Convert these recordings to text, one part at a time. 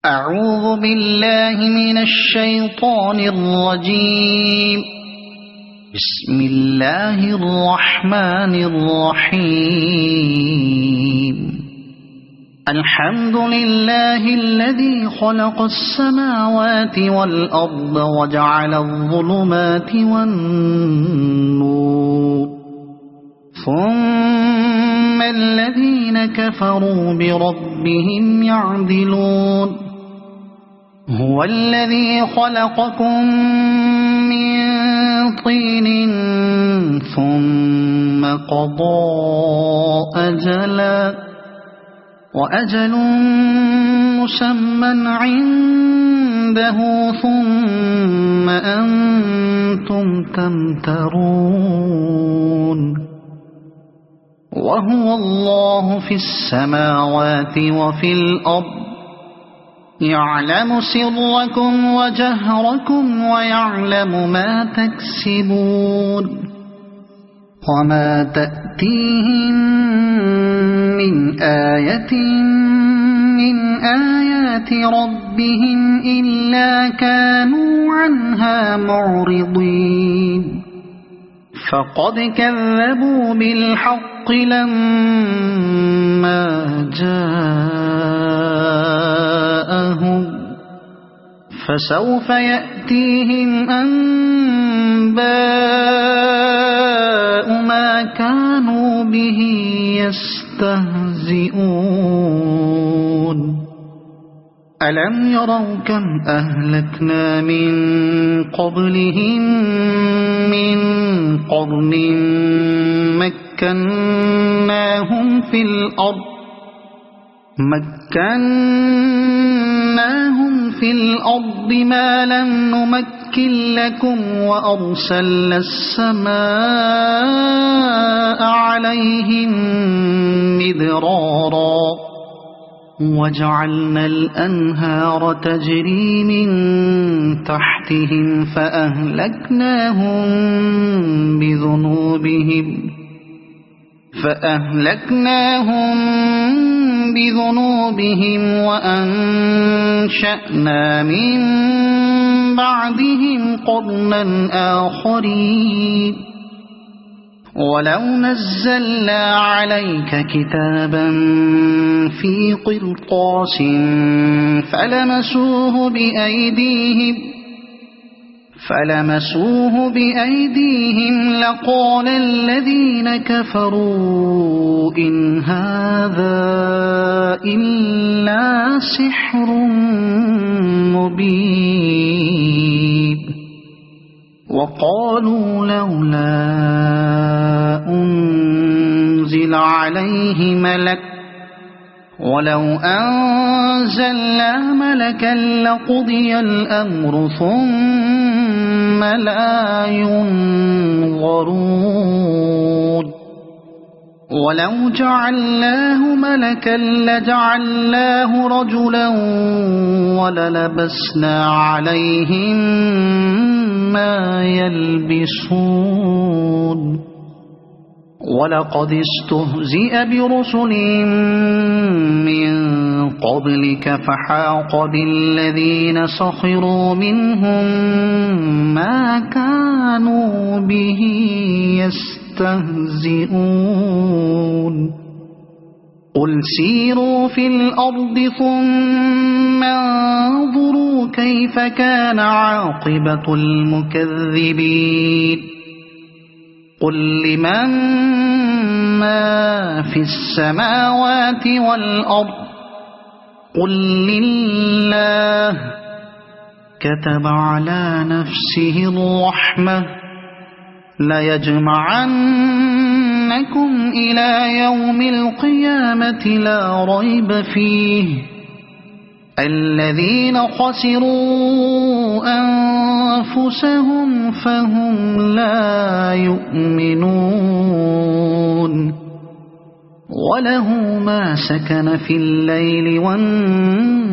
أعوذ بالله من الشيطان الرجيم. بسم الله الرحمن الرحيم. الحمد لله الذي خلق السماوات والأرض وجعل الظلمات والنور، ثم الذين كفروا بربهم يعدلون. هو الذي خلقكم من طين ثم قضى أجلا وأجل مسمى عنده ثم أنتم تمترون. وهو الله في السماوات وفي الأرض، يعلم سركم وجهركم ويعلم ما تكسبون. وما تأتيهم من آية من آيات ربهم إلا كانوا عنها معرضين. فقد كذبوا بالحق لما جاءهم، فسوف يأتيهم أنباء ما كانوا به يستهزئون. ألم يروا كم أهلكنا من قبلهم من قرن مكناهم في الأرض ما لم نمكن لكم، وأرسلنا السماء عليهم مدرارا، وجعلنا الأنهار تجري من تحتهم فأهلكناهم بذنوبهم وأنشأنا من بعدهم قرنا آخرين. ولو نزلنا عليك كتابا في قرطاس فلمسوه بأيديهم لقال الذين كفروا إن هذا إلا سحر مبين. وقالوا لولا أنزل عليه ملك، ولو أنزلنا ملكا لقضي الأمر ثم لا ينظرون. ولو جعلناه ملكا لجعلناه رجلا وللبسنا عليهم ما يلبسون. ولقد استهزئ برسل من قبلك فحاق بالذين سخروا منهم ما كانوا به يستهزئون. قل سيروا في الأرض ثم انظروا كيف كان عاقبة المكذبين. قل لمن ما في السماوات والأرض، قل لله. كتب على نفسه الرحمة ليجمعنكم إلى يوم القيامة لا ريب فيه. الذين خسروا أنفسهم فهم لا يؤمنون. وله ما سكن في الليل والنهار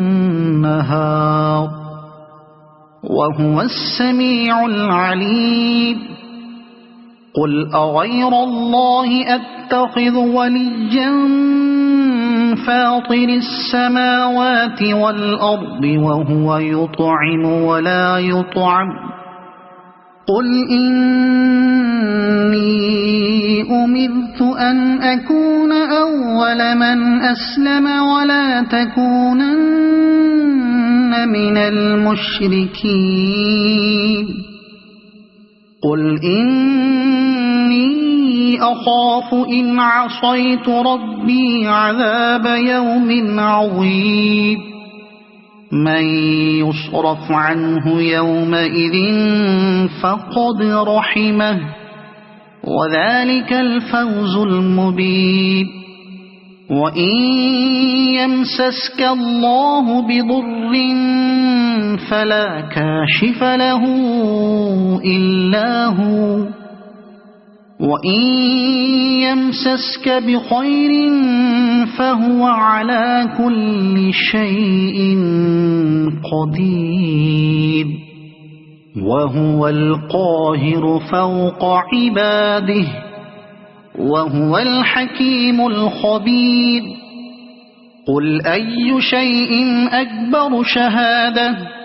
وهو السميع العليم. قل أغير الله أتخذ وليا فاطر السماوات والأرض وهو يطعم ولا يطعم قل إني أمرت أن أكون أول من أسلم ولا تكونن من المشركين قل إني أخاف إن عصيت ربي عذاب يوم عظيم من يصرف عنه يومئذ فقد رحمه وذلك الفوز المبين وإن يمسسك الله بضر فلا كاشف له إلا هو وإن يمسسك بخير فهو على كل شيء قدير وهو القاهر فوق عباده وهو الحكيم الخبير قل أي شيء أكبر شهادة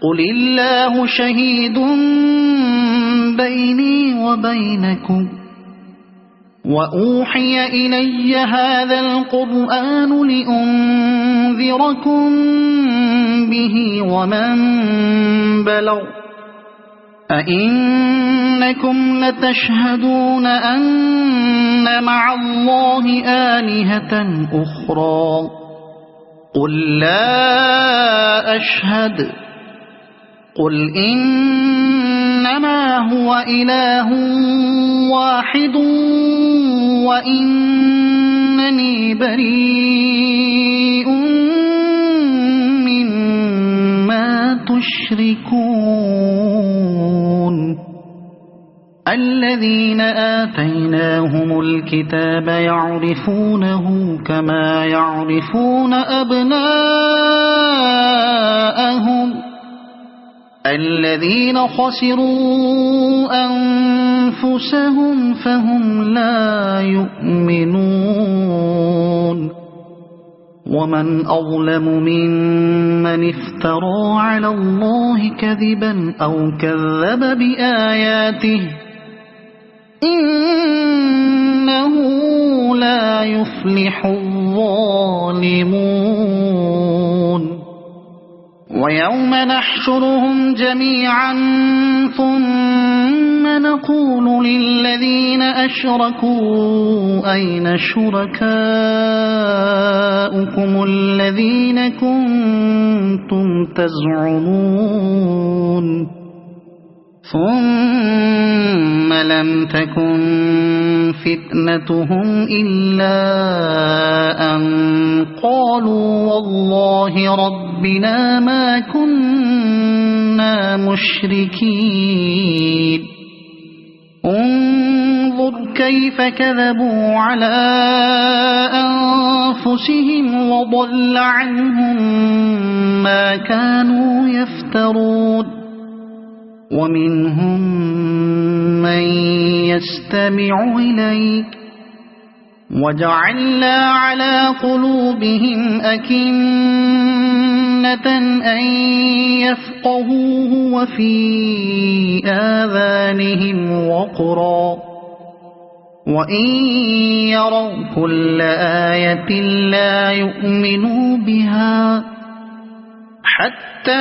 قل الله شهيد بيني وبينكم وأوحي إلي هذا القرآن لأنذركم به ومن بلغ أئنكم لتشهدون أن مع الله آلهة أخرى قل لا أشهد قل إنما هو إله واحد وإنني بريء مما تشركون الذين آتيناهم الكتاب يعرفونه كما يعرفون أبناءهم الذين خسروا أنفسهم فهم لا يؤمنون ومن أظلم ممن افترى على الله كذبا أو كذب بآياته إنه لا يفلح الظالمون ويوم نحشرهم جميعا ثم نقول للذين أشركوا أين شركاؤكم الذين كنتم تزعمون ثم لم تكن فتنتهم إلا أن قالوا والله ربنا ما كنا مشركين انظر كيف كذبوا على أنفسهم وضل عنهم ما كانوا يفترون ومنهم من يستمع إليك وجعلنا على قلوبهم أكنة أن يفقهوه وفي آذانهم وقرا وإن يروا كل آية لا يؤمنوا بها حتى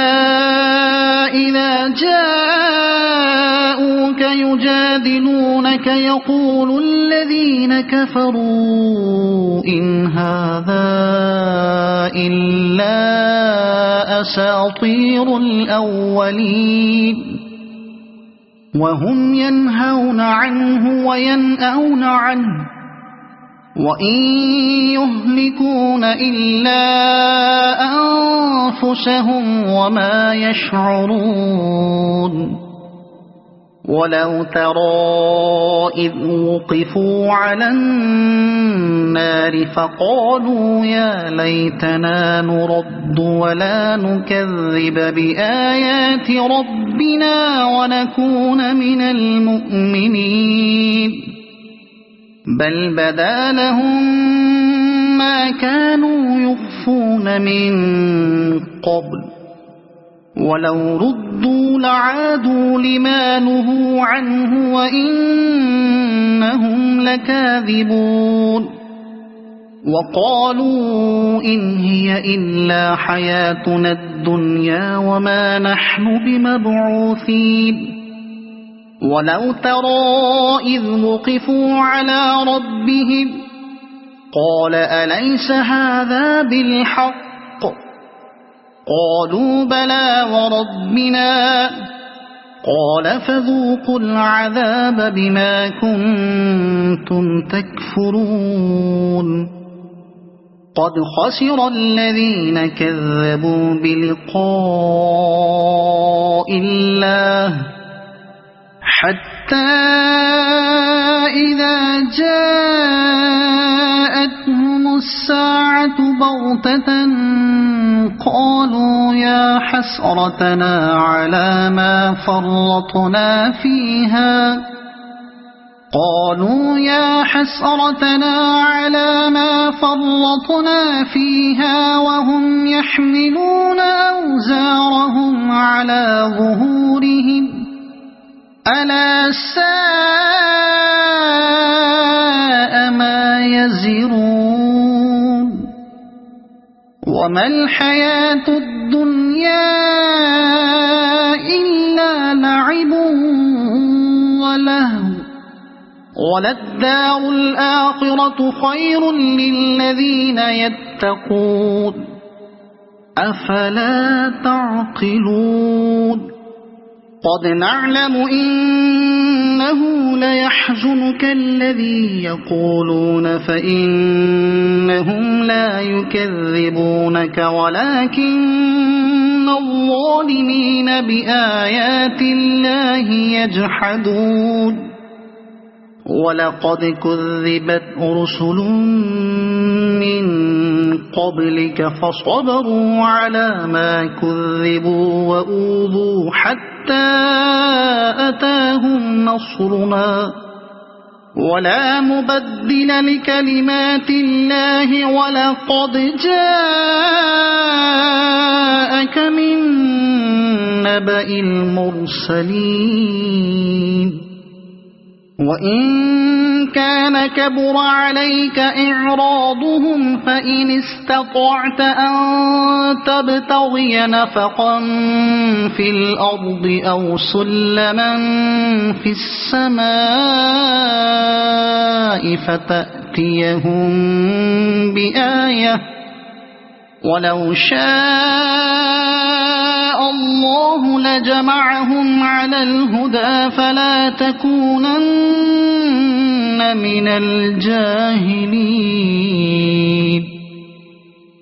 إذا جاءوك يجادلونك يقول الذين كفروا إن هذا إلا أساطير الأولين وهم ينهون عنه وينأون عنه وإن يهلكون إلا أنفسهم وما يشعرون ولو ترى إذ وقفوا على النار فقالوا يا ليتنا نرد ولا نكذب بآيات ربنا ونكون من المؤمنين بل بدا لهم ما كانوا يخفون من قبل ولو ردوا لعادوا لما نهوا عنه وإنهم لكاذبون وقالوا إن هي إلا حياتنا الدنيا وما نحن بمبعوثين ولو ترى إذ وقفوا على ربهم قال أليس هذا بالحق قالوا بلى وربنا قال فذوقوا العذاب بما كنتم تكفرون قد خسر الذين كذبوا بلقاء الله حتى إذا جاءتهم الساعة بغتة قالوا يا حسرتنا على ما فرطنا فيها وهم يحملون أوزارهم على ظهورهم ألا ساء ما يزرون وما الحياة الدنيا إلا لعب ولهو وللدار الآخرة خير للذين يتقون أفلا تعقلون قد نعلم إنه ليحزنك الذي يقولون فإنهم لا يكذبونك ولكن الظالمين بآيات الله يجحدون ولقد كذبت رسل من قبلك فصبروا على ما كذبوا وأوذوا حتى أتاهم نصرنا ولا مبدل لكلمات الله ولقد جاءك من نبأ المرسلين وإن كان كبر عليك إعراضهم فإن استطعت أن تبتغي نفقا في الأرض أو سلما في السماء فتأتيهم بآية ولو شاء الله لجمعهم على الهدى فلا تكونن من الجاهلين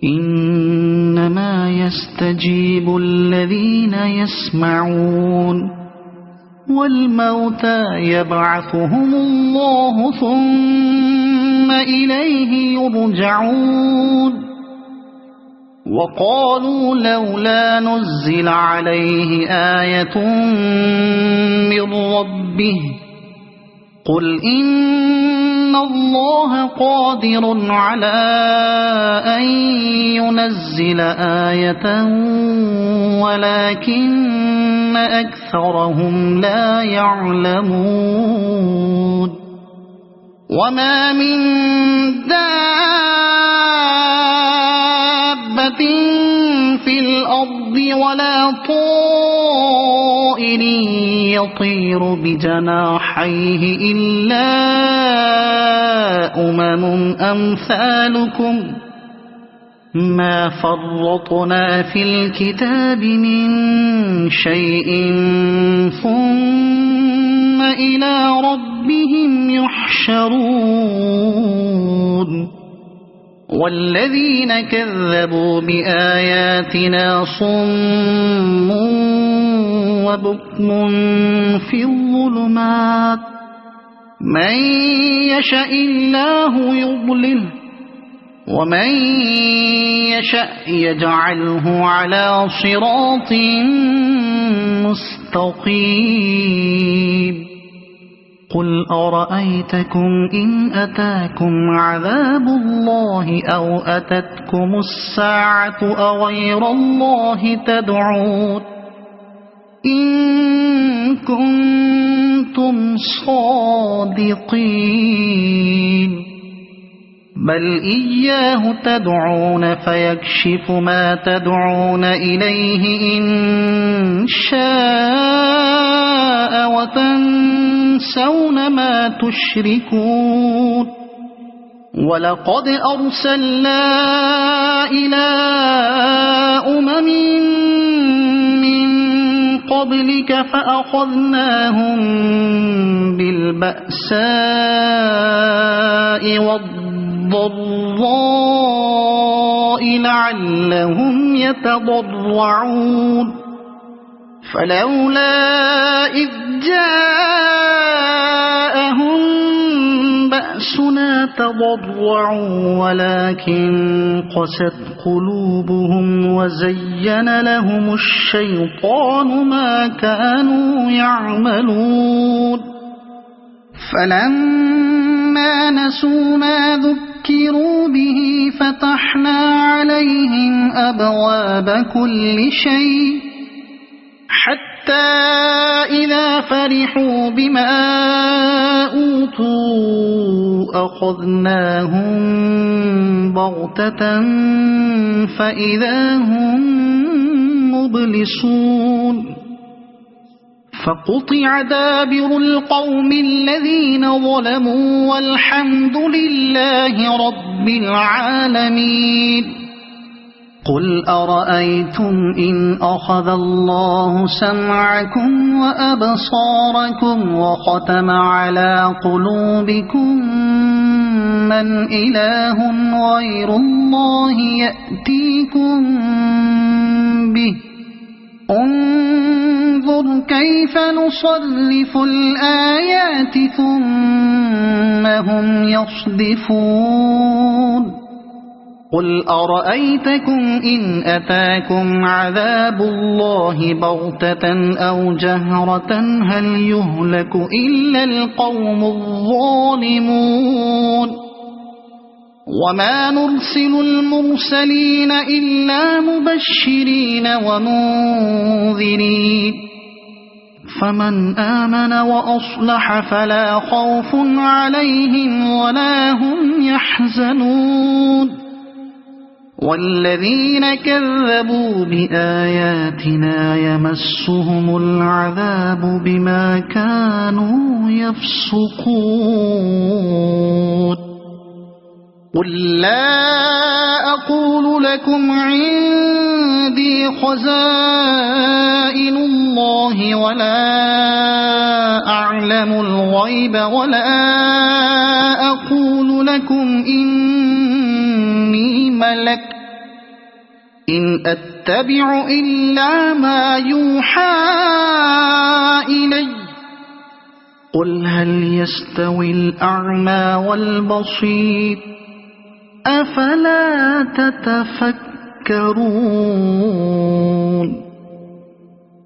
إنما يستجيب الذين يسمعون والموتى يبعثهم الله ثم إليه يرجعون وقالوا لولا نزل عليه آية من ربه قل إن الله قادر على أن ينزل آية ولكن أكثرهم لا يعلمون وما من دابة في الأرض ولا طائر يطير بجناحيه إلا أمثالكم ما فرطنا في الكتاب من شيء ثم إلى ربهم يحشرون والذين كذبوا بآياتنا صم وبكم في الظلمات من يشاء الله يضلله ومن يشاء يجعله على صراط مستقيم قل أرأيتكم إن أتاكم عذاب الله أو أتتكم الساعة أغير الله تدعون إن كنتم صادقين بل إياه تدعون فيكشف ما تدعون إليه إن شاء وتنسون ما تشركون ولقد أرسلنا إلى أمم من قبلك فأخذناهم بالبأساء والضراء لعلهم يتضرعون فلولا إذ جاءهم بأسنا تضرعوا ولكن قست قلوبهم وزين لهم الشيطان ما كانوا يعملون فلما نسوا ما ذكروا به فتحنا عليهم أبواب كل شيء حتى إذا فرحوا بما أوتوا أخذناهم بغتة فإذا هم مبلسون فقطع دابر القوم الذين ظلموا والحمد لله رب العالمين قل أرأيتم إن أخذ الله سمعكم وأبصاركم وختم على قلوبكم من إله غير الله يأتيكم به انظر كيف نصرف الآيات ثم هم يصدفون قل أرأيتكم إن أتاكم عذاب الله بغتة أو جهرة هل يهلك إلا القوم الظالمون وما نرسل المرسلين إلا مبشرين ومنذرين فمن آمن وأصلح فلا خوف عليهم ولا هم يحزنون والذين كذبوا بآياتنا يمسهم العذاب بما كانوا يفسقون قل لا أقول لكم عندي خزائن الله ولا أعلم الغيب ولا أقول لكم إني ملك إن أتبع إلا ما يوحى إلي قل هل يستوي الأعمى والبصير أفلا تتفكرون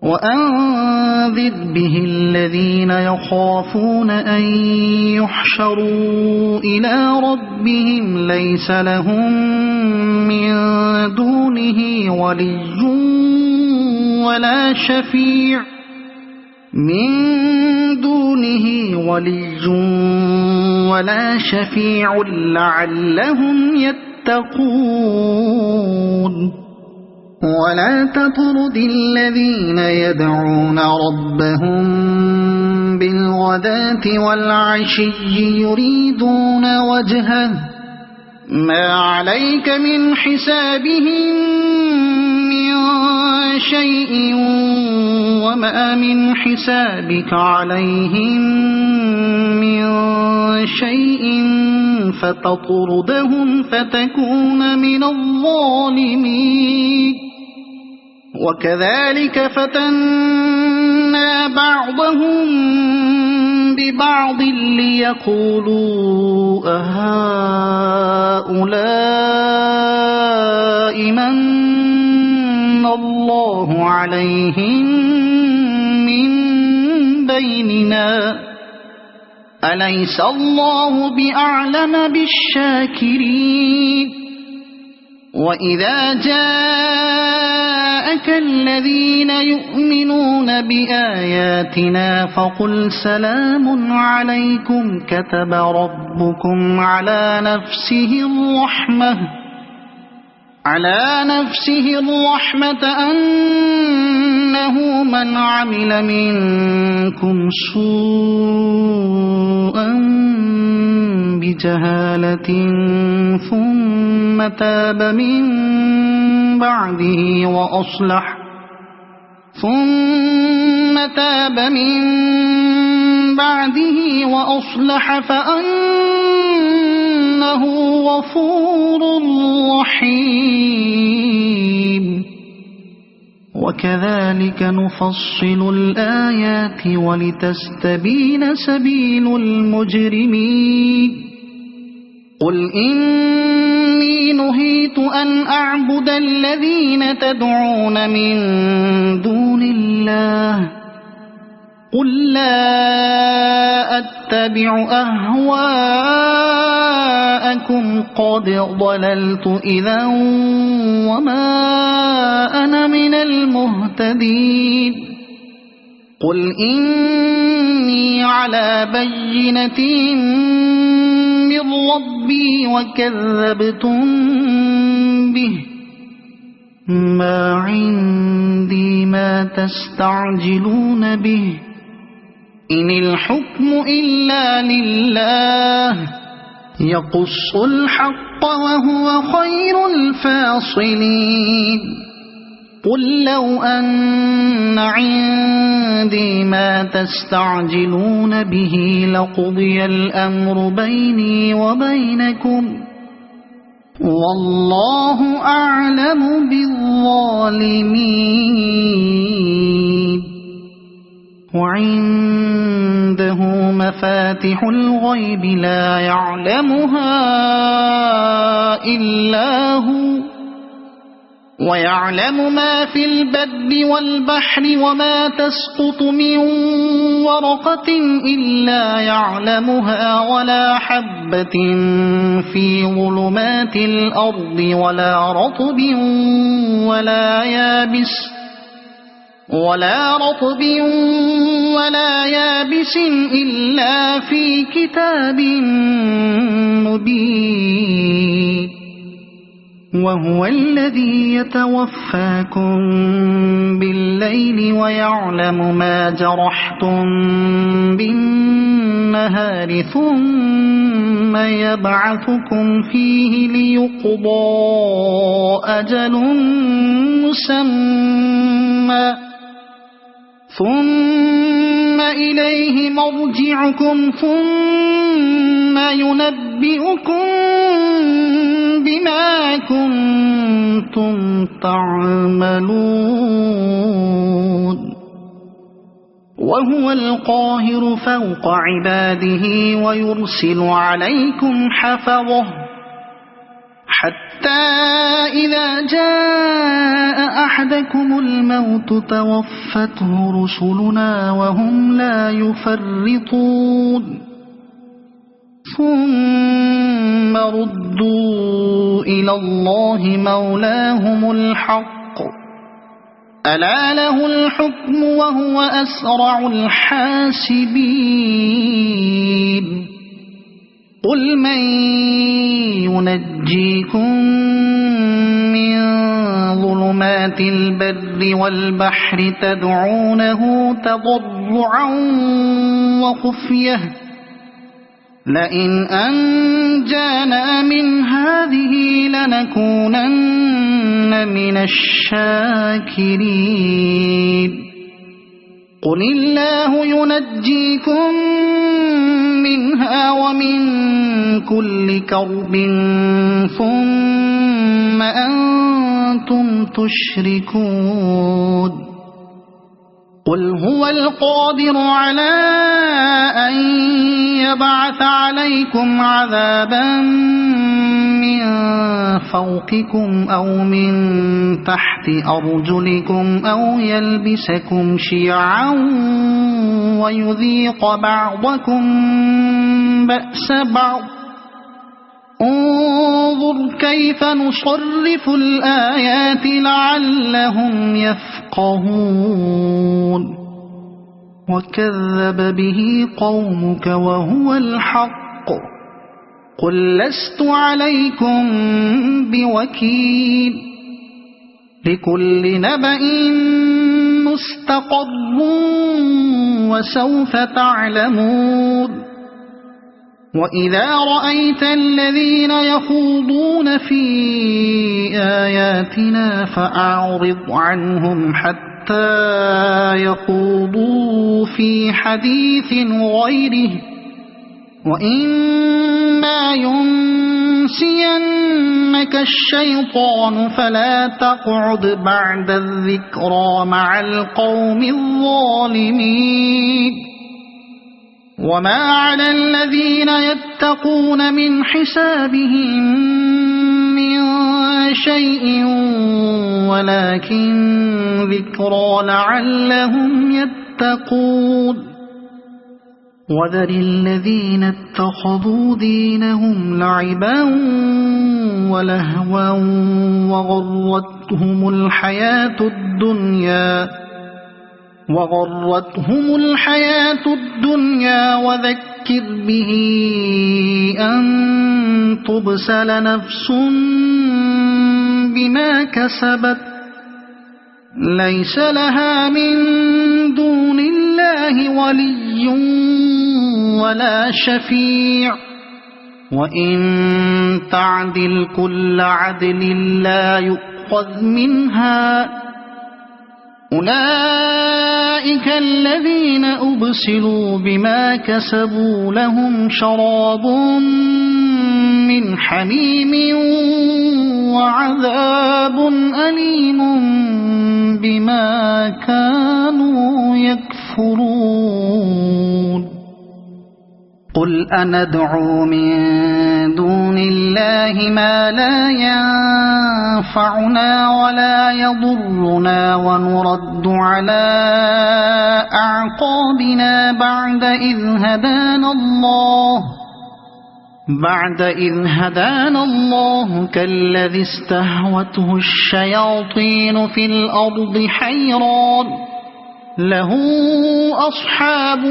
وأنذر به الذين يخافون أن يحشروا إلى ربهم ليس لهم من دونه ولي ولا شفيع لعلهم يتقون ولا تطرد الذين يدعون ربهم بالغداة والعشي يريدون وجهه ما عليك من حسابهم من شيء وما من حسابك عليهم من شيء فتطردهم فتكون من الظالمين وكذلك فتنا بعضهم ببعض ليقولوا أهؤلاء من الله عليهم من بيننا أليس الله بأعلم بالشاكرين وإذا جاءك الذين يؤمنون بآياتنا فقل سلام عليكم كتب ربكم على نفسه الرحمة أنه من عمل منكم سوءا بجهالة ثم تاب من بعده وأصلح فأنه غفور رحيم وكذلك نفصل الآيات ولتستبين سبيل المجرمين قل إني نهيت أن أعبد الذين تدعون من دون الله قل لا أتبع أهواءكم قد ضللت إذا وما أنا من المهتدين قل إني على بينة من ربي وكذبتم به ما عندي ما تستعجلون به إن الحكم إلا لله يقص الحق وهو خير الفاصلين قل لو أن عندي ما تستعجلون به لقضي الأمر بيني وبينكم والله أعلم بالظالمين وعنده مفاتح الغيب لا يعلمها إلا هو ويعلم ما في البر والبحر وما تسقط من ورقة إلا يعلمها ولا حبة في ظلمات الأرض ولا رطب ولا يابس إلا في كتاب مبين وهو الذي يتوفاكم بالليل ويعلم ما جرحتم بالنهار ثم يبعثكم فيه ليقضى أجل مسمى ثم إليه مرجعكم ثم ينبئكم بما كنتم تعملون وهو القاهر فوق عباده ويرسل عليكم حفظه حتى إذا جاء أحدكم الموت توفته رسلنا وهم لا يفرطون ثم ردوا إلى الله مولاهم الحق ألا له الحكم وهو أسرع الحاسبين قل من ينجيكم من ظلمات البر والبحر تدعونه تضرعا وخفية لئن أنجانا من هذه لنكونن من الشاكرين قل الله ينجيكم منها ومن كل كرب ثم أنتم تشركون قل هو القادر على أن يبعث عليكم عذابا من فوقكم أو من تحت أرجلكم أو يلبسكم شيعا ويذيق بعضكم بأس بعض انظر كيف نصرف الآيات لعلهم يفقهون وكذب به قومك وهو الحق قل لست عليكم بوكيل لكل نبأ مستقر وسوف تعلمون وإذا رأيت الذين يخوضون في آياتنا فأعرض عنهم حتى يخوضوا في حديث غيره وإما ينسينك الشيطان فلا تقعد بعد الذكرى مع القوم الظالمين وما على الذين يتقون من حسابهم من شيء ولكن ذكرى لعلهم يتقون وذر الذين اتخذوا دينهم لعبا ولهوا وغرتهم الحياة الدنيا وذكر به أن تبسل نفس بما كسبت ليس لها من دون الله ولي ولا شفيع وإن تعدل كل عدل لا يؤخذ منها أولئك الذين أبسلوا بما كسبوا لهم شراب من حميم وعذاب أليم بما كانوا يكفرون قل أندعو من دون الله ما لا ينفعنا ولا يضرنا ونرد على أعقابنا بعد إذ هدانا الله كالذي استهوته الشياطين في الأرض حيران له أصحاب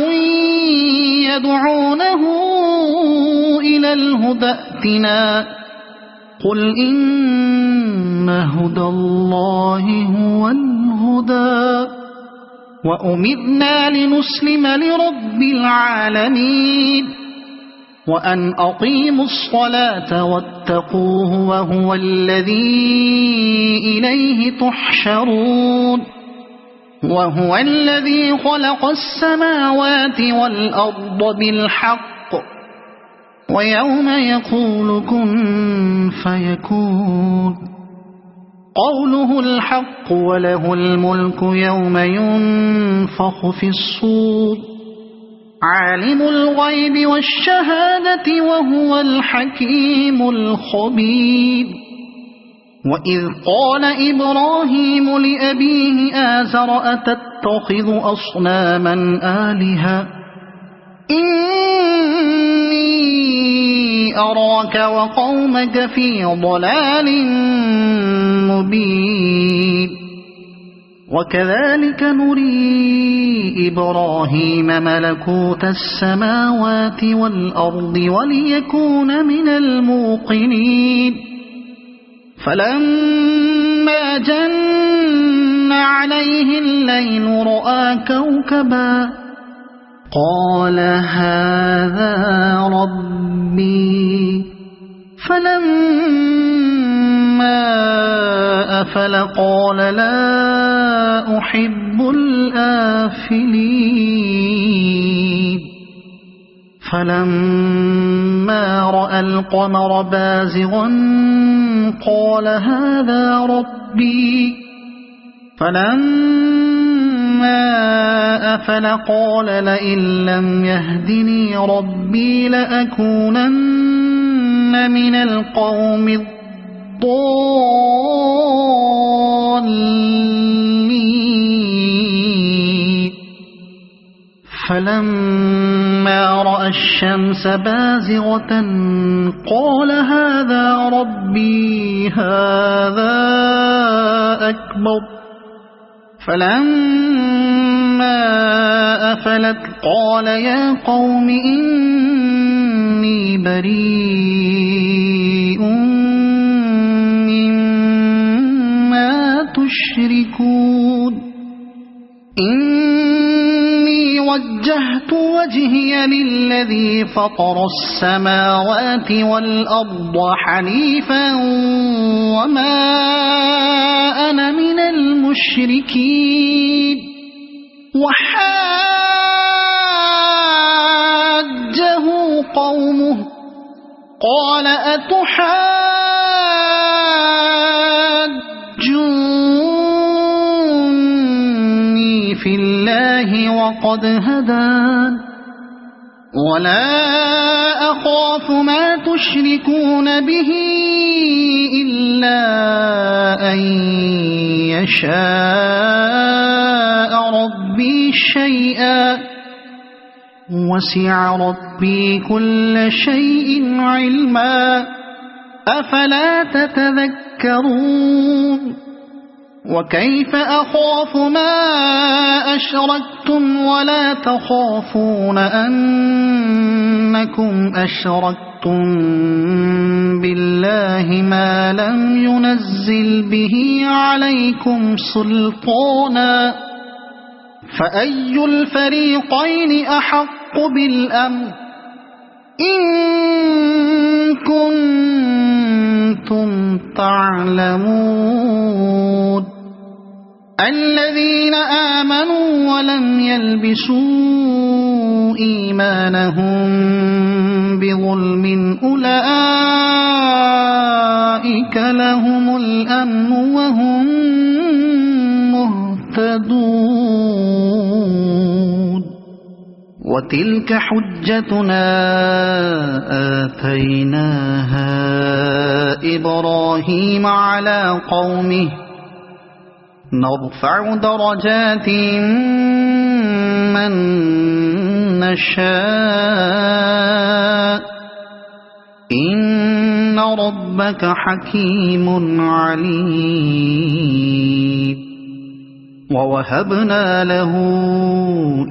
يدعونه إلى الهدى ائتنا قل إن هدى الله هو الهدى وأمرنا لنسلم لرب العالمين وأن أقيموا الصلاة واتقوه وهو الذي إليه تحشرون وهو الذي خلق السماوات والأرض بالحق ويوم يقول كن فيكون قوله الحق وله الملك يوم ينفخ في الصور عالم الغيب والشهادة وهو الحكيم الخبير وإذ قال إبراهيم لأبيه آزر أتتخذ أصناما آلهة إني أراك وقومك في ضلال مبين وكذلك نري إبراهيم ملكوت السماوات والأرض وليكون من الموقنين فلما جن عليه الليل رأى كوكبا قال هذا ربي فلما أفل قال لا أحب الآفلين فلما رأى القمر بازغا قال هذا ربي فلما أفل قال لئن لم يهدني ربي لأكونن من القوم الضالين فلما رأى الشمس بازغة قال هذا ربي هذا أكبر فلما أفلت قال يا قوم إني بريء مما تشركون إني وجهت وجهي للذي فطر السماوات والأرض حنيفا وما أنا من المشركين وحاجه قومه قال أتحاجوني في الله وقد هدان ولا أخاف ما تشركون به إلا أن يشاء ربي شيئا وسع ربي كل شيء علما أفلا تتذكرون وكيف أخاف ما أشركتم ولا تخافون أنكم أشركتم بالله ما لم ينزل به عليكم سلطانا فأي الفريقين أحق بالأمن إن كنتم تعلمون الذين آمنوا ولم يلبسوا إيمانهم بظلم أولئك لهم الأمن وهم مهتدون وتلك حجتنا آتيناها إبراهيم على قومه نرفع درجات من نشاء إن ربك حكيم عليم ووهبنا له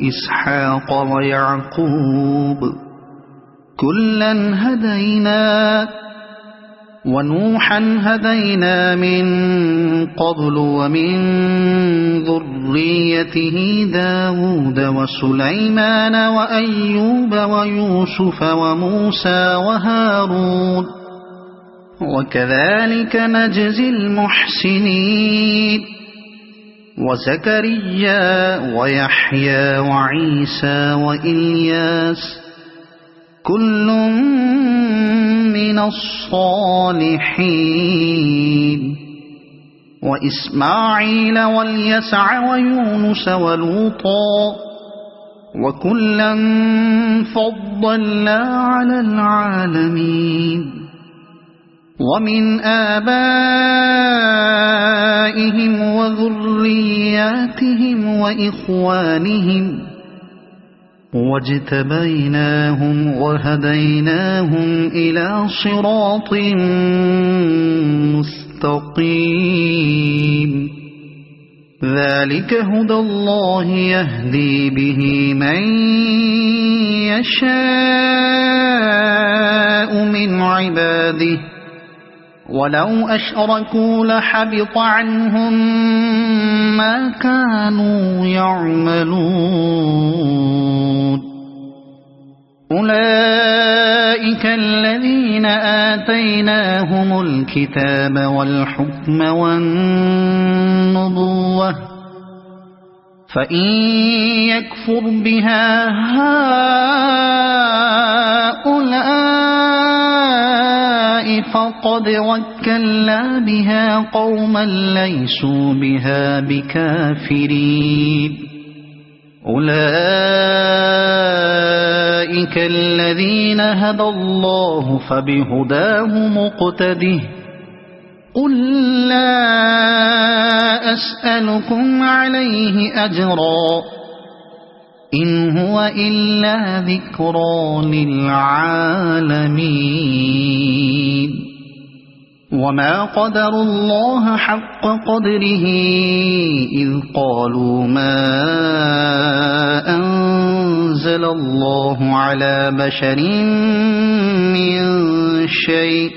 إسحاق ويعقوب كلا هدينا ونوحا هدينا من قبل ومن ذريته داود وسليمان وأيوب ويوسف وموسى وهارون وكذلك نجزي المحسنين وزكريا ويحيى وعيسى وإلياس كل من الصالحين وإسماعيل واليسع ويونس ولوطا وكلا فضلنا على العالمين ومن آبائهم وذرياتهم وإخوانهم واجتبيناهم وهديناهم إلى صراط مستقيم ذلك هدى الله يهدي به من يشاء من عباده ولو أشركوا لحبط عنهم ما كانوا يعملون أولئك الذين آتيناهم الكتاب والحكم والنبوة فإن يكفر بها هؤلاء فقد وكلنا بها قوما ليسوا بها بكافرين أولئك الذين هدى الله فبهداه مقتده قل لا أسألكم عليه أجرا إن هو إلا ذكرى للعالمين وما قدروا الله حق قدره إذ قالوا ما أنزل الله على بشر من شيء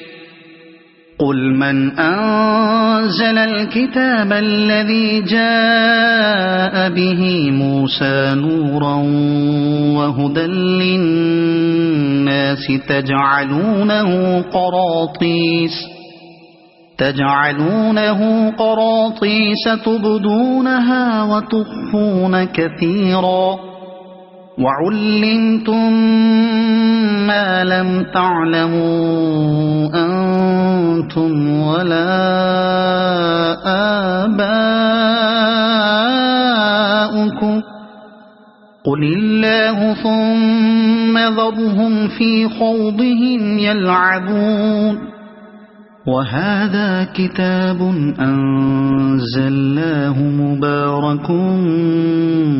قل من أنزل الكتاب الذي جاء به موسى نورا وهدى للناس تجعلونه قراطيس تبدونها وتخفون كثيرا وعلمتم ما لم تعلموا أنتم ولا آباؤكم قل الله ثم ذرهم في خوضهم يلعبون وهذا كتاب أنزلناه مبارك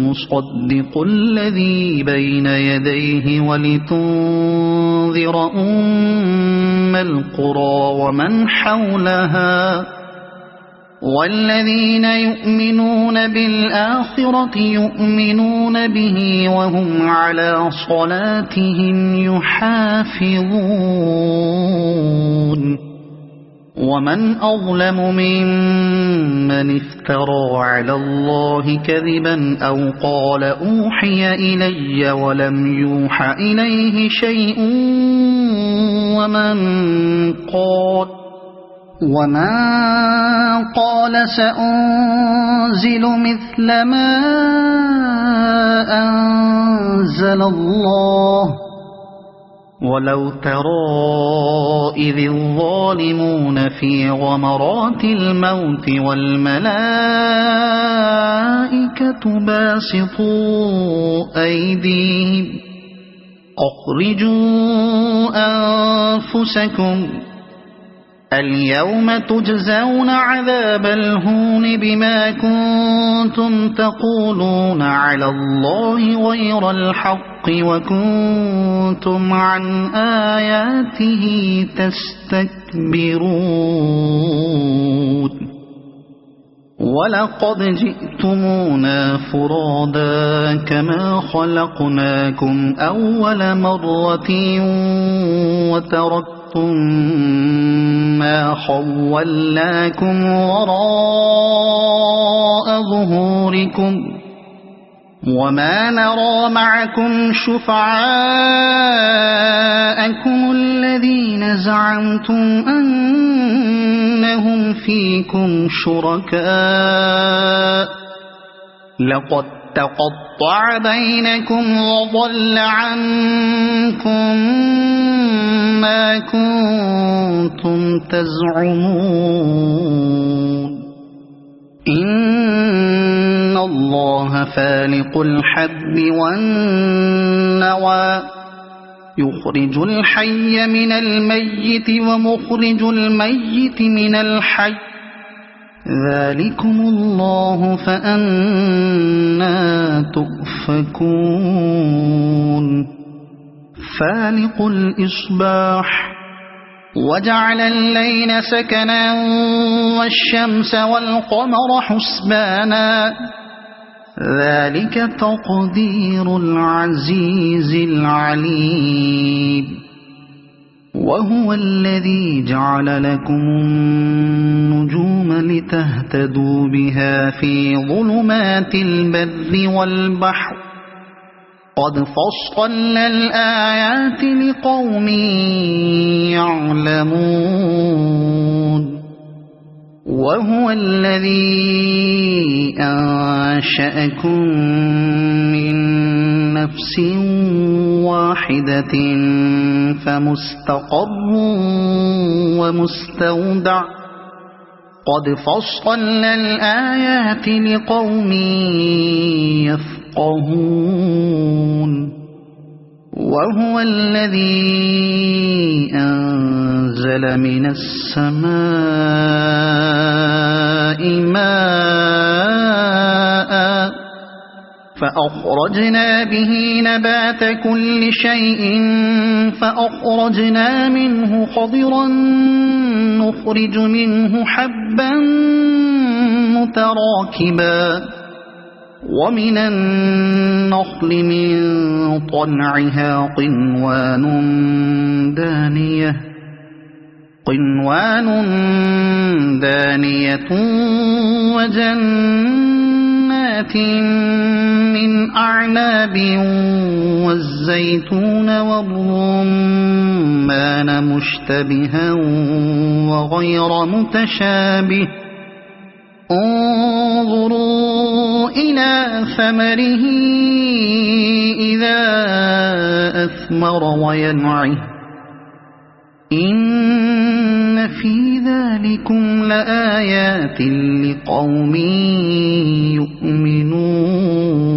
مصدق الذي بين يديه ولتنذر أم القرى ومن حولها والذين يؤمنون بالآخرة يؤمنون به وهم على صلاتهم يحافظون ومن أظلم ممن افترى على الله كذبا أو قال أوحي إلي ولم يوح إليه شيء ومن قال سأنزل مثل ما أنزل الله ولو ترى إذ الظالمون في غمرات الموت والملائكة باسطوا أيديهم أخرجوا أنفسكم اليوم تجزون عذاب الهون بما كنتم تقولون على الله غير الحق وكنتم عن آياته تستكبرون ولقد جئتمونا فرادا كما خلقناكم أول مرة وتركتم ما خولناكم وراء ظهوركم وما نرى معكم شفعاءكم الذين زعمتم أنهم فيكم شركاء لقد تقطع بينكم وضل عنكم ما كنتم تزعمون إن الله فالق الحب والنوى يخرج الحي من الميت ومخرج الميت من الحي ذلكم الله فأنى تؤفكون فالق الإصباح وجعل الليل سكنا والشمس والقمر حسبانا ذلك تقدير العزيز العليم وهو الذي جعل لكم النجوم لتهتدوا بها في ظلمات البر والبحر قد فصلنا الآيات لقوم يعلمون وهو الذي أنشأكم من نفس واحدة فمستقر ومستودع قد فصلنا الآيات لقوم يفقهون وهو الذي أنزل من السماء ماء فأخرجنا به نبات كل شيء فأخرجنا منه خضرا نخرج منه حبا متراكبا ومن النخل من طلعها قنوان دانية وجنات من أعناب والزيتون والرمان مشتبها وغير متشابه انظروا إلى ثمره إذا أثمر وينعه إن في ذلكم لآيات لقوم يؤمنون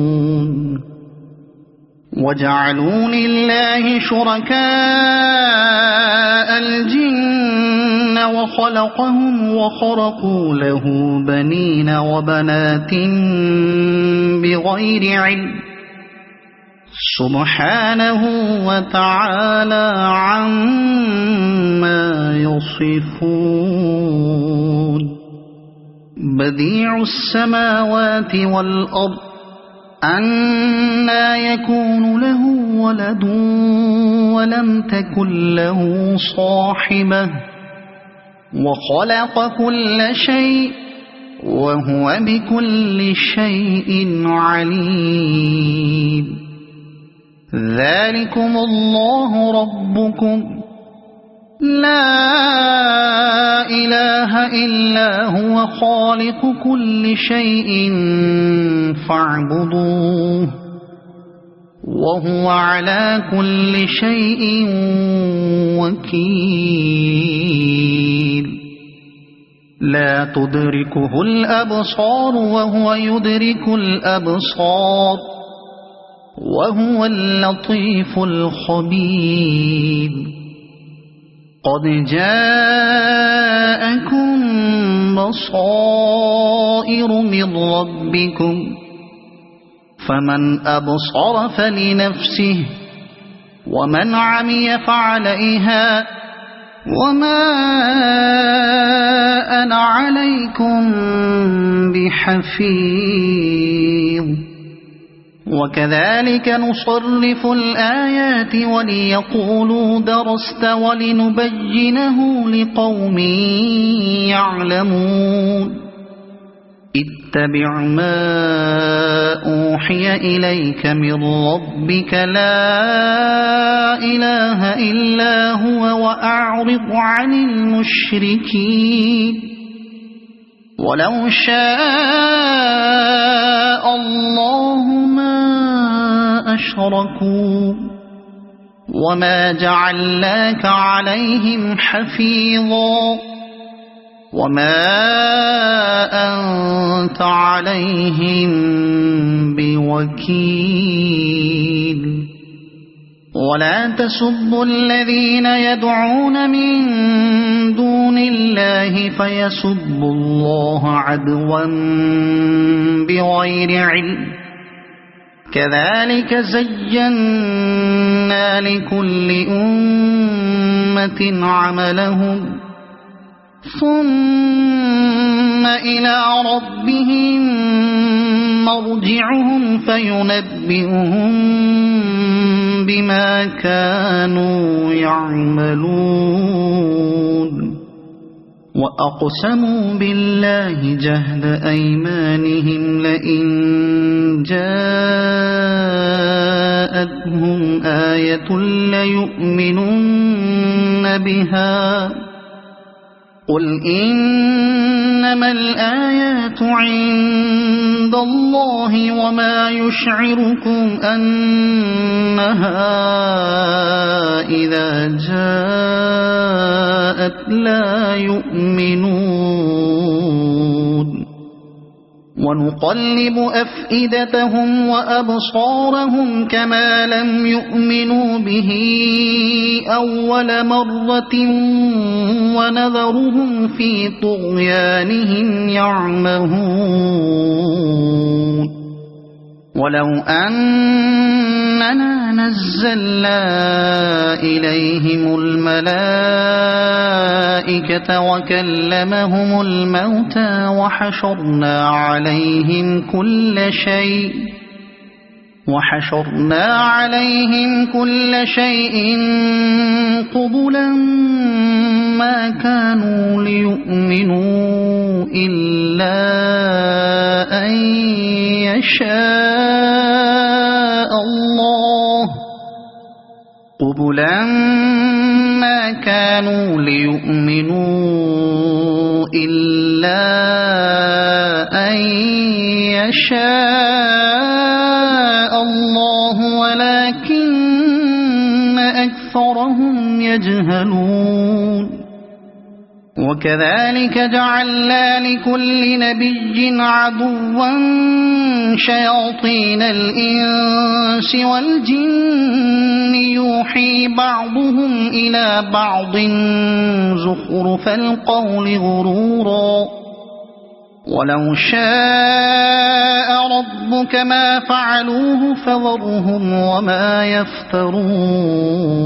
وجعلوا لله شركاء الجن وخلقهم وخرقوا له بنين وبنات بغير علم سبحانه وتعالى عما يصفون بديع السماوات والأرض أنى يكون له ولد ولم تكن له صاحبة وخلق كل شيء وهو بكل شيء عليم ذلكم الله ربكم لا إله إلا هو خالق كل شيء فاعبدوه وهو على كل شيء وكيل لا تدركه الأبصار وهو يدرك الأبصار وهو اللطيف الخبير قد جاءكم بصائر من ربكم فمن أبصر فلنفسه ومن عمي فعليها وما أنا عليكم بحفيظ وكذلك نصرف الآيات وليقولوا درست ولنبينه لقوم يعلمون اتبع ما أوحي إليك من ربك لا إله إلا هو وأعرض عن المشركين ولو شاء الله ما أشركوا وما جعلناك عليهم حفيظا وما أنت عليهم بوكيل ولا تسبوا الذين يدعون من دون الله فيسبوا الله عدوا بغير علم كذلك زينا لكل أمة عملهم ثم إلى ربهم مرجعهم فينبئهم بما كانوا يعملون وأقسموا بالله جهد أيمانهم لئن جاءتهم آية ليؤمنن بها قل إنما الآيات عند الله وما يشعركم أنها إذا جاءت لا يؤمنون ونقلب أفئدتهم وأبصارهم كما لم يؤمنوا به أول مرة ونذرهم في طغيانهم يعمهون ولو أننا نزلنا إليهم الملائكة وكلمهم الموتى وحشرنا عليهم كل شيء قبلا ما كانوا ليؤمنوا إلا أن يشاء الله ولكن أكثرهم يجهلون وكذلك جعلنا لكل نبي عدوا شياطين الإنس والجن يوحي بعضهم إلى بعض زخرف القول غرورا ولو شاء ربك ما فعلوه فذرهم وما يفترون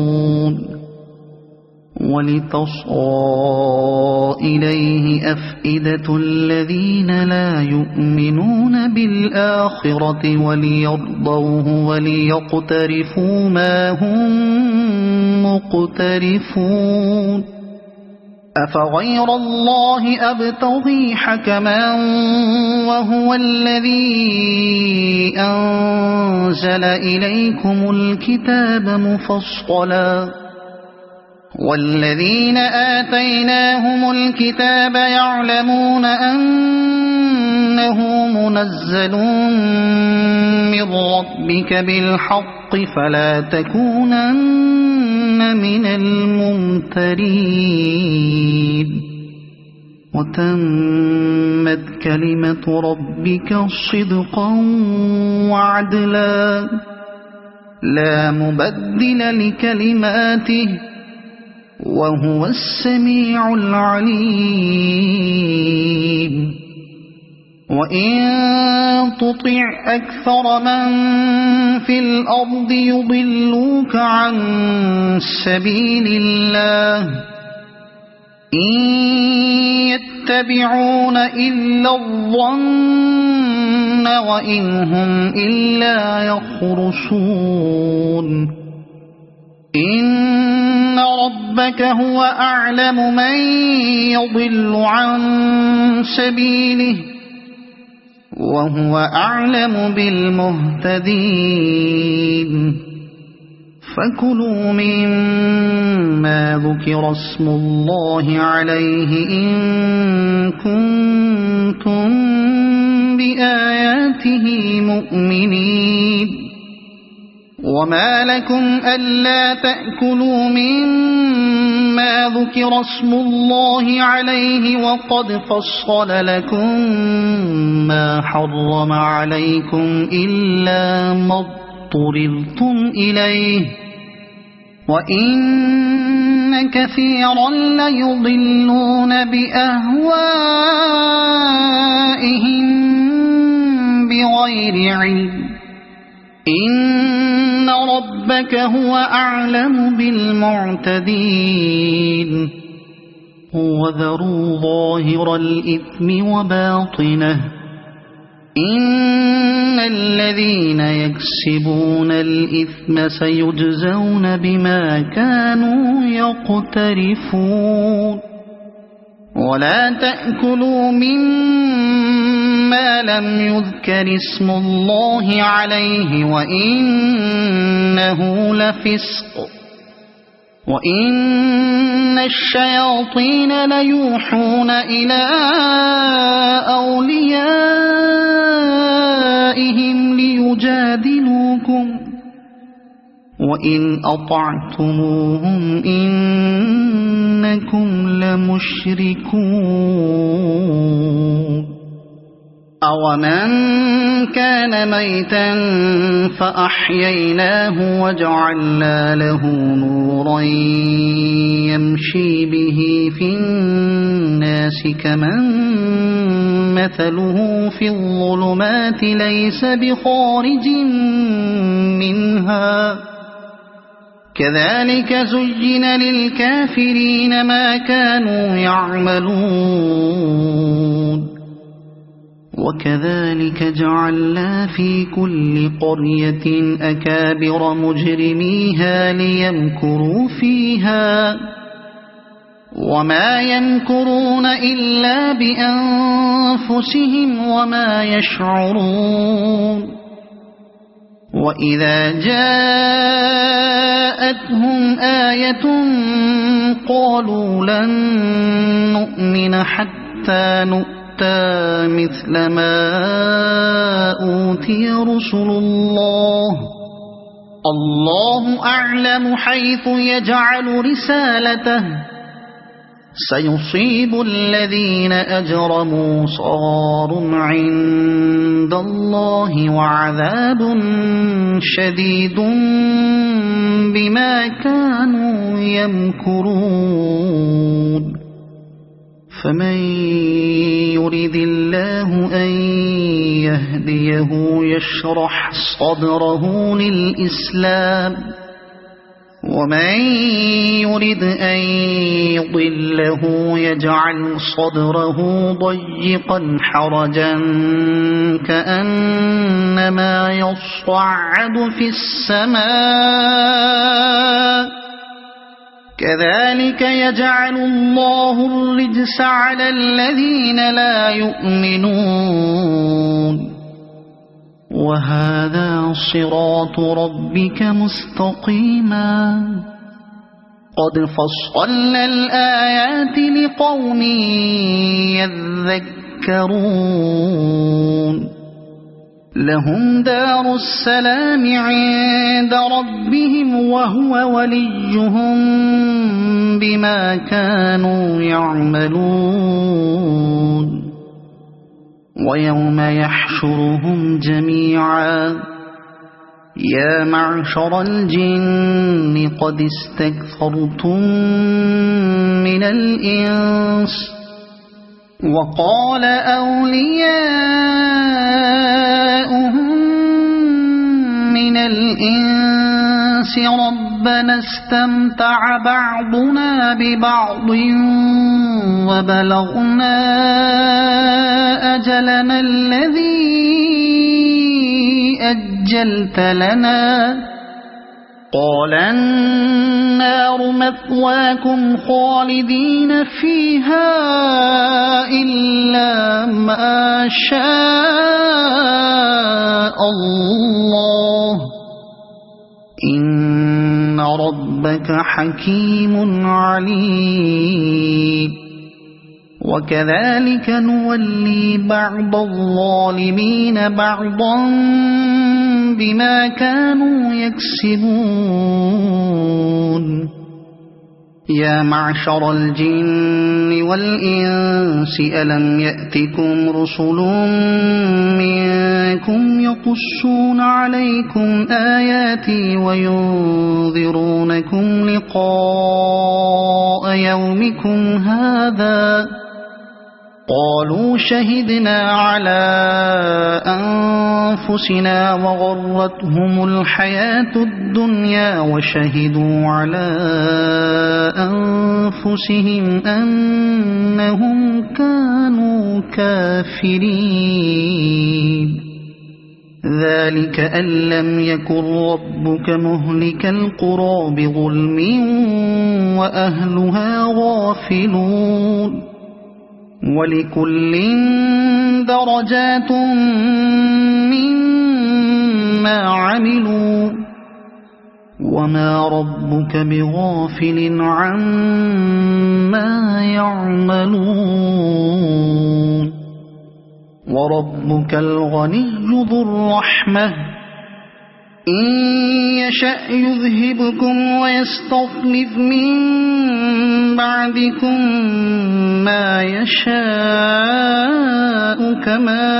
ولتصغى إليه أفئدة الذين لا يؤمنون بالآخرة وليرضوه وليقترفوا ما هم مقترفون أفغير الله أبتغي حكما وهو الذي أنزل إليكم الكتاب مفصلا والذين آتيناهم الكتاب يعلمون أنه منزل من ربك بالحق فلا تكونن من الممترين وتمت كلمة ربك صدقا وعدلا لا مبدل لكلماته وهو السميع العليم وإن تطع أكثر من في الأرض يضلوك عن سبيل الله إن يتبعون إلا الظن وإن هم إلا يخرصون إن ربك هو أعلم من يضل عن سبيله وهو أعلم بالمهتدين فكلوا مما ذكر اسم الله عليه إن كنتم بآياته مؤمنين وما لكم ألا تأكلوا مما ذكر اسم الله عليه وقد فصل لكم ما حرم عليكم إلا ما اضطررتم إليه وإن كثيرا ليضلون بأهوائهم بغير علم إن ربك هو أعلم بالمعتدين وذروا ظاهر الإثم وباطنه إن الذين يكسبون الإثم سيجزون بما كانوا يقترفون ولا تأكلوا مما لم يذكر اسم الله عليه وإنه لفسق وإن الشياطين ليوحون إلى أوليائهم ليجادلوكم وإن أطعتموهم إنكم لمشركون أَوَمَنْ كَانَ مَيْتًا فَأَحْيَيْنَاهُ وَجَعَلْنَا لَهُ نُورًا يَمْشِي بِهِ فِي النَّاسِ كَمَنْ مَثَلُهُ فِي الظُّلُمَاتِ لَيْسَ بِخَارِجٍ مِنْهَا كَذَلِكَ زُيِّنَ لِلْكَافِرِينَ مَا كَانُوا يَعْمَلُونَ وَكَذَلِكَ جَعَلْنَا فِي كُلِّ قَرْيَةٍ أَكَابِرَ مُجْرِمِيهَا لِيَمْكُرُوا فِيهَا وَمَا يَمْكُرُونَ إِلَّا بِأَنفُسِهِمْ وَمَا يَشْعُرُونَ وَإِذَا جَاءَتْهُمْ آيَةٌ قَالُوا لَن نُّؤْمِنَ حَتَّى نُؤْتَىٰ مثل ما أوتي رسل الله أعلم حيث يجعل رسالته سيصيب الذين أجرموا صغار عند الله وعذاب شديد بما كانوا يمكرون فمن يرد الله أن يهديه يشرح صدره للإسلام ومن يرد أن يضله يجعل صدره ضيقا حرجا كأنما يصعد في السماء كذلك يجعل الله الرجس على الذين لا يؤمنون وهذا صراط ربك مستقيما قد فصلنا الآيات لقوم يذكرون لهم دار السلام عند ربهم وهو وليهم بما كانوا يعملون ويوم يحشرهم جميعا يا معشر الجن قد استكثرتم من الإنس وقال أولياؤهم من الإنس ربنا استمتع بعضنا ببعض وبلغنا أجلنا الذي أجلت لنا قال النار مثواكم خالدين فيها إلا ما شاء الله إن ربك حكيم عليم وكذلك نولي بعض الظالمين بعضا بما كانوا يكسبون يا معشر الجن والإنس ألم يأتكم رسل منكم يقصون عليكم آياتي وينذرونكم لقاء يومكم هذا قالوا شهدنا على أنفسنا وغرتهم الحياة الدنيا وشهدوا على أنفسهم أنهم كانوا كافرين ذلك أن لم يكن ربك مهلك القرى بظلم وأهلها غافلون ولكل درجات مما عملوا وما ربك بغافل عما يعملون وربك الغني ذو الرحمة إن يشأ يذهبكم ويستخلف من بعدكم ما يشاء كما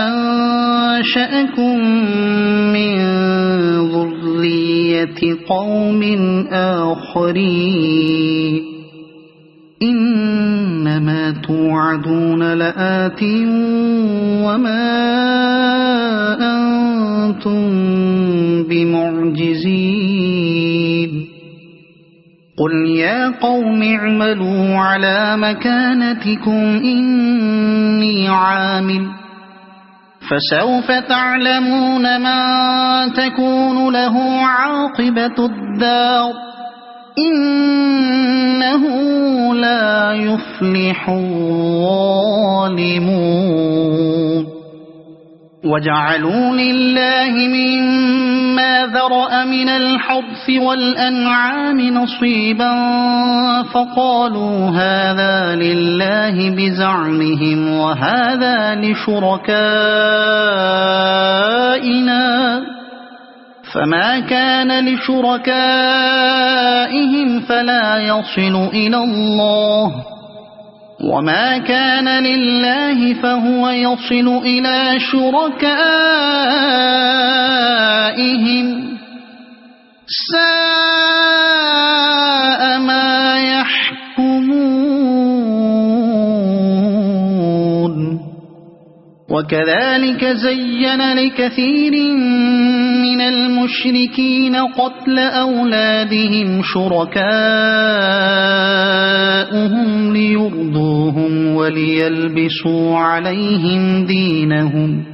أنشأكم من ذرية قوم آخرين إنما توعدون لآت وما أنتم بمعجزين قل يا قوم اعملوا على مكانتكم إني عامل فسوف تعلمون من تكون له عاقبة الدار إنه لا يفلح الظالمون وجعلوا لله مما ذرأ من الحرث والأنعام نصيبا فقالوا هذا لله بزعمهم وهذا لشركائنا فما كان لشركائهم فلا يصل إلى الله وما كان لله فهو يصل إلى شركائهم ساء ما يحكمون وكذلك زين لكثير من المشركين قتل أولادهم شركاؤهم ليرضوهم وليلبسوا عليهم دينهم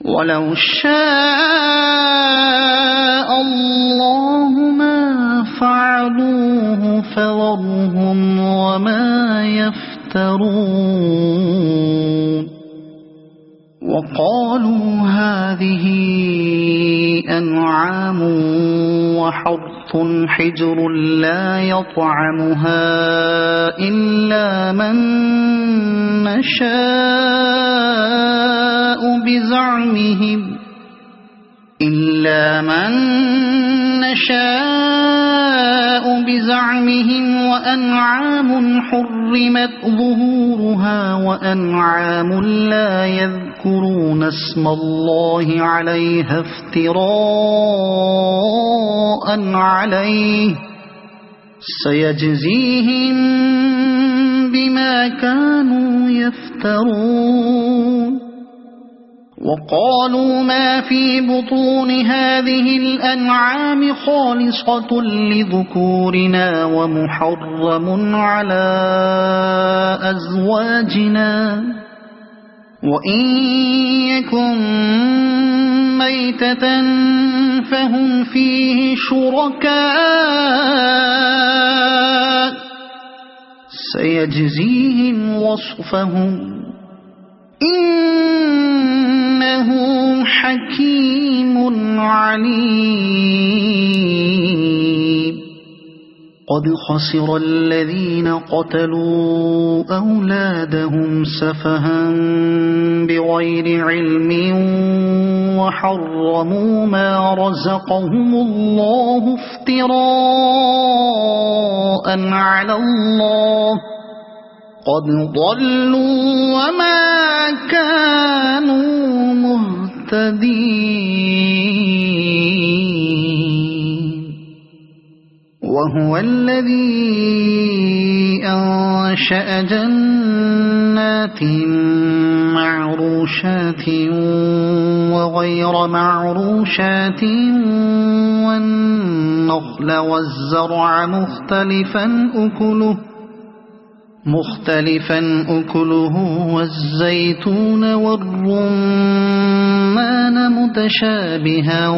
ولو شاء الله ما فعلوه فذرهم وما يفترون وقالوا هذه أنعام وحرث حجر لا يطعمها إلا من نشاء بزعمهم وأنعام حرمت ظهورها وأنعام لا يذكرون اسم الله عليها افتراء عليه سيجزيهم بما كانوا يفترون وقالوا ما في بطون هذه الأنعام خالصة لذكورنا ومحرم على أزواجنا وإن يكن ميتة فهم فيه شركاء سيجزيهم وصفهم إنه حكيم عليم قد خسر الذين قتلوا أولادهم سفها بغير علم وحرموا ما رزقهم الله افتراء على الله قد ضلوا وما كانوا مهتدين وهو الذي أنشأ جنات معروشات وغير معروشات والنخل والزرع مختلفا أكله والزيتون والرمان متشابها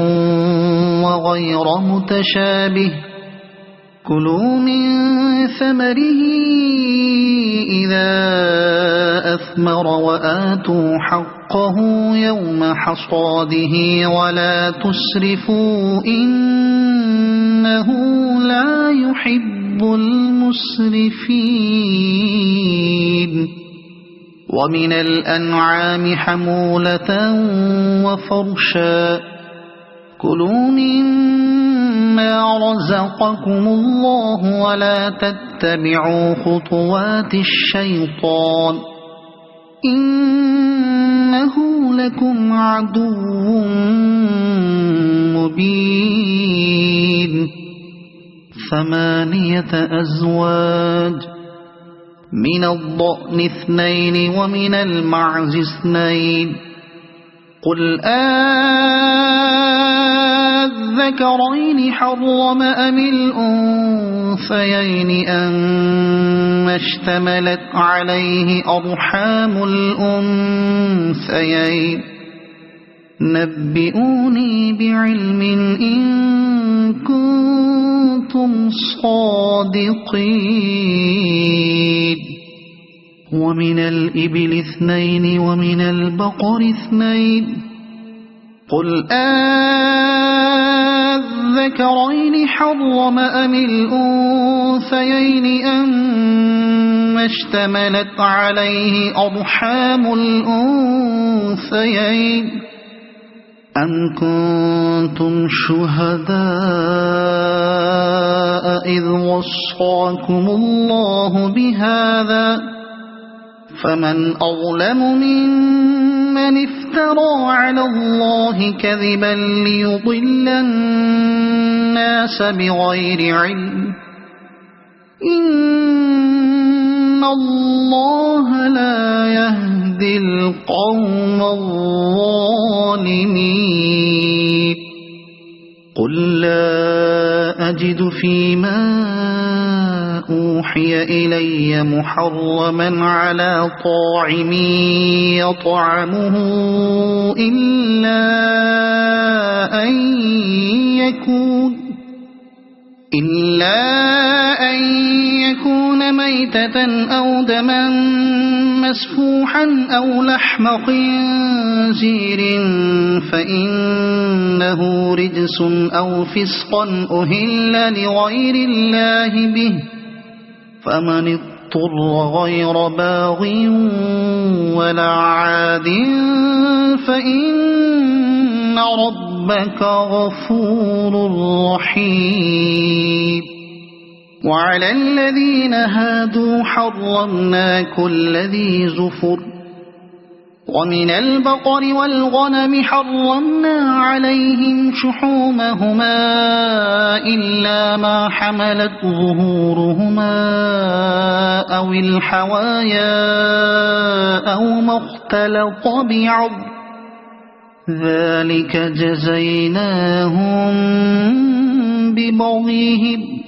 وغير متشابه كلوا من ثمره إذا أثمر وآتوا حقه يوم حصاده ولا تسرفوا إنه لا يحب المسرفين ومن الأنعام حمولة وفرشا كلوا مما رزقكم الله ولا تتبعوا خطوات الشيطان إنه لكم عدو مبين 8 أزواج من الضأن 2 ومن المعز 2 قل الذكرين حرم أم الأنثيين أما اشتملت عليه أرحام الأنثيين نبئوني بعلم إن كنتم صادقين ومن الإبل 2 ومن البقر 2 قل الذكرين حرم أم الأنثيين أما اشتملت عليه أرحام الأنثيين أم كنتم شهداء إذ وصاكم الله بهذا فمن أظلم ممن افترى على الله كذبا ليضل الناس بغير علم إن الله لا يهدي القوم الظالمين قل لا أجد فيما أوحي إلي محرما على طاعم يطعمه إلا أن يكون ميتة أو دما مسفوحا أو لحم خنزير فإنه رجس أو فسقا أهل لغير الله به فمن اضطر غير باغ ولا عاد فإن ربك غفور رحيم وعلى الذين هادوا حرمنا كل ذي زفر ومن البقر والغنم حرمنا عليهم شحومهما إلا ما حملت ظهورهما أو الحوايا أو ما اختلط بعض ذلك جزيناهم ببغيهم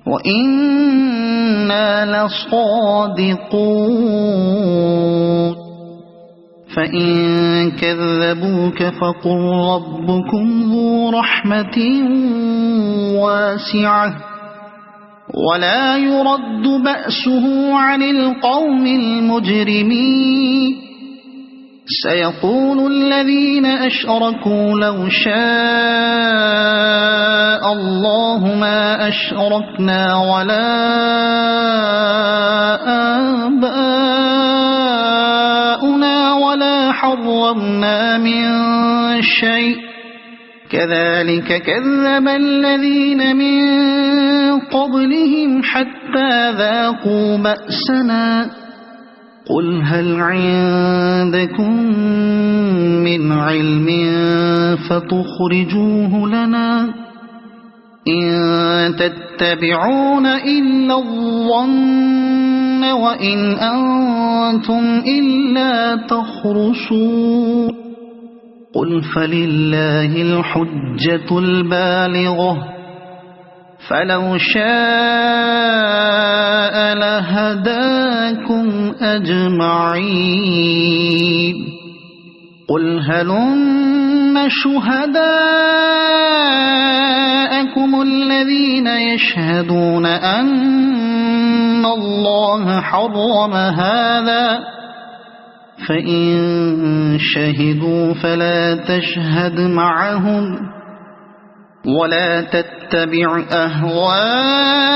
وإنا لصادقون فإن كذبوك فقل ربكم ذو رحمة واسعة ولا يرد بأسه عن القوم المجرمين سيقول الذين أشركوا لو شاء الله ما أشركنا ولا آباؤنا ولا حرمنا من شيء كذلك كذب الذين من قبلهم حتى ذاقوا بأسنا قل هل عندكم من علم فتخرجوه لنا إن تتبعون إلا الظن وإن أنتم إلا تخرصون قل فلله الحجة البالغة فلو شاء لهداكم أجمعين قل هلم شهداءكم الذين يشهدون أن الله حرم هذا فإن شهدوا فلا تشهد معهم ولا تتبع أهواء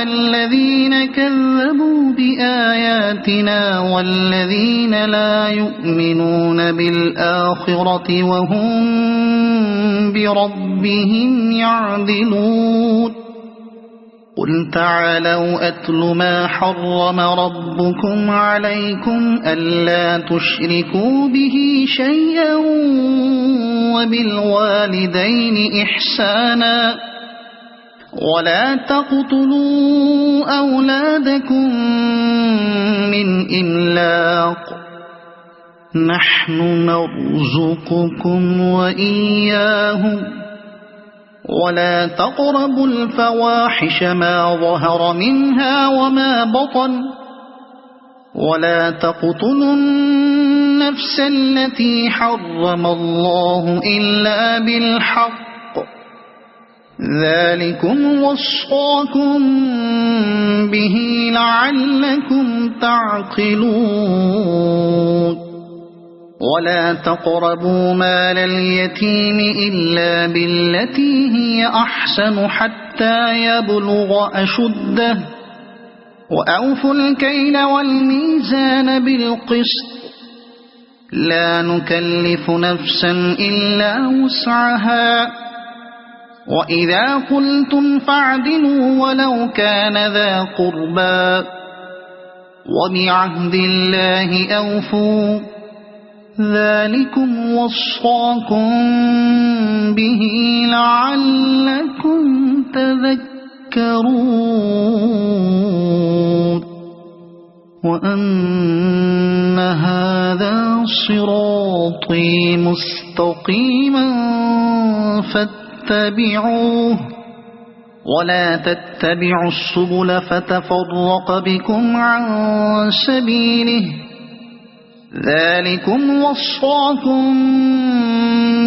الذين كذبوا بآياتنا والذين لا يؤمنون بالآخرة وهم بربهم يعدلون قل تعالوا أتل ما حرم ربكم عليكم ألا تشركوا به شيئا وبالوالدين إحسانا ولا تقتلوا أولادكم من إملاق نحن نرزقكم وإياهم ولا تقربوا الفواحش ما ظهر منها وما بطن ولا تقتلوا النفس التي حرم الله إلا بالحق ذلكم وصاكم به لعلكم تعقلون ولا تقربوا مال اليتيم إلا بالتي هي أحسن حتى يبلغ أشده وأوفوا الكيل والميزان بالقسط لا نكلف نفسا إلا وسعها وإذا قلتم فاعدلوا ولو كان ذا قربى وبعهد الله أوفوا ذلكم وصاكم به لعلكم تذكرون وأن هذا صراطي مستقيما فاتبعوه ولا تتبعوا السبل فتفرق بكم عن سبيله ذلكم وصاكم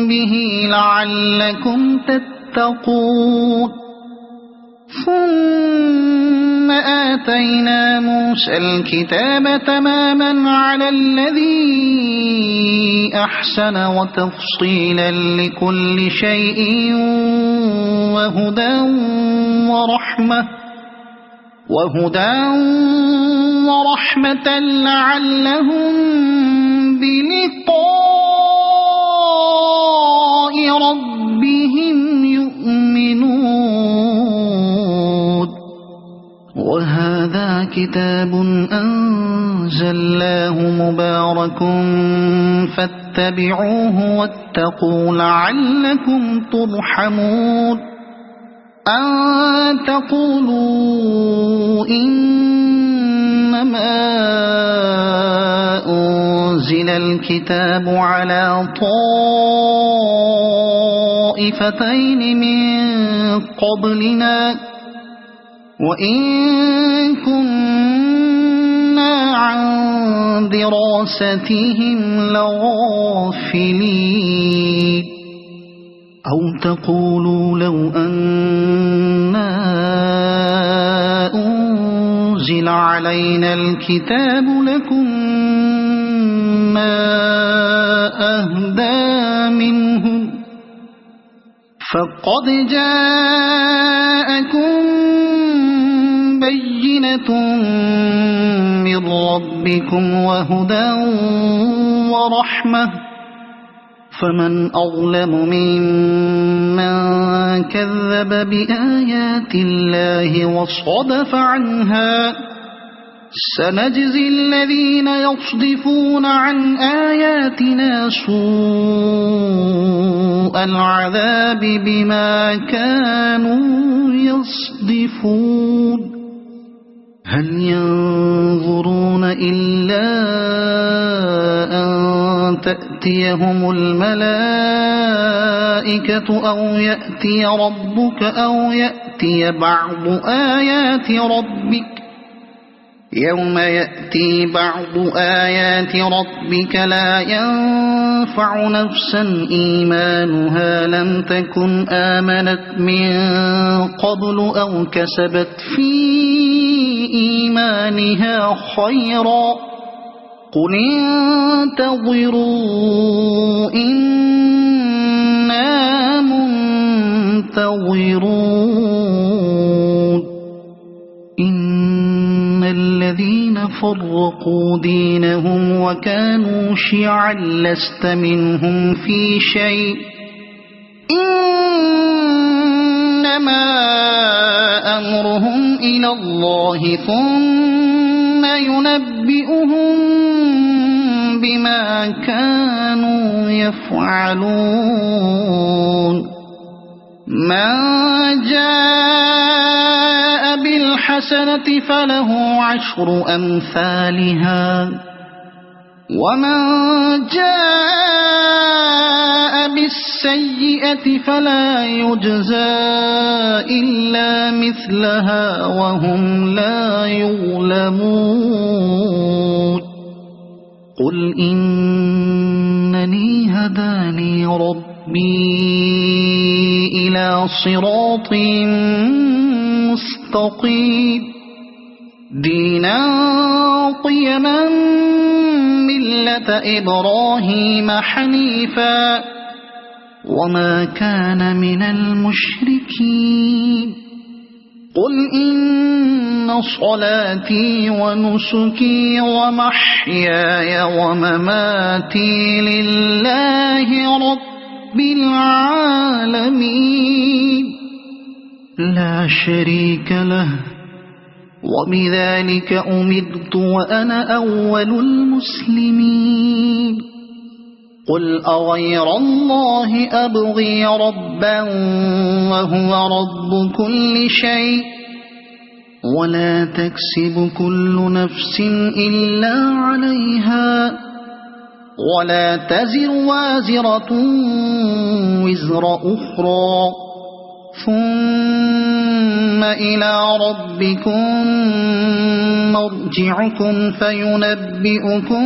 به لعلكم تتقون ثم آتينا موسى الكتاب تماما على الذي أحسن وتفصيلا لكل شيء وهدى ورحمة لعلهم بلقاء ربهم يؤمنون وهذا كتاب أنزلناه مبارك فاتبعوه واتقوا لعلكم ترحمون أن تقولوا إنما أنزل الكتاب على طائفتين من قبلنا وإن كنا عن دراستهم لغافلين أو تقولوا لو أنا أنزل علينا الكتاب لكنا أهدى منهم فقد جاءكم بينة من ربكم وهدى ورحمة فمن أظلم ممن كذب بآيات الله وصدف عنها سنجزي الذين يصدفون عن آياتنا سوء العذاب بما كانوا يصدفون هل ينظرون إلا أن تأتيهم الملائكة أو يأتي ربك أو يأتي بعض آيات ربك يوم يأتي بعض آيات ربك لا ينفع نفسا إيمانها لم تكن آمنت من قبل أو كسبت في إيمانها خيرا قل انتظروا إنا منتظرون إن الذين فرقوا دينهم وكانوا شيعا لست منهم في شيء إنما أمرهم إلى الله ثم ينبئهم بما كانوا يفعلون من جاء بالحسنة فله 10 أمثالها ومن جاء بالسيئة فلا يجزى إلا مثلها وهم لا يظلمون قل إنني هداني ربي إلى صراط مستقيم دينا قيما ملة إبراهيم حنيفا وما كان من المشركين قل إن صلاتي ونسكي ومحياي ومماتي لله رب العالمين لا شريك له وبذلك أمرت وأنا أول المسلمين قل أغير الله أبغي ربا وهو رب كل شيء ولا تكسب كل نفس إلا عليها ولا تزر وازرة وزر أخرى ثم إلى ربكم مرجعكم فينبئكم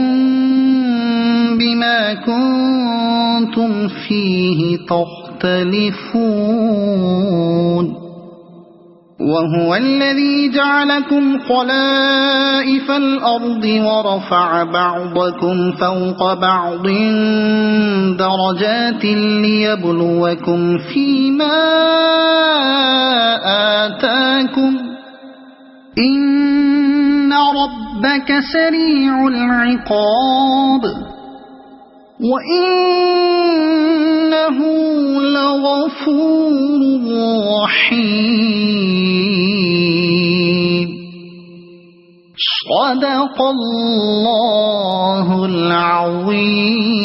بما كنتم فيه تختلفون وهو الذي جعلكم خلائف الأرض ورفع بعضكم فوق بعض درجات ليبلوكم فيما آتاكم إن ربك سريع العقاب وإنه لغفور رحيم صدق الله العظيم.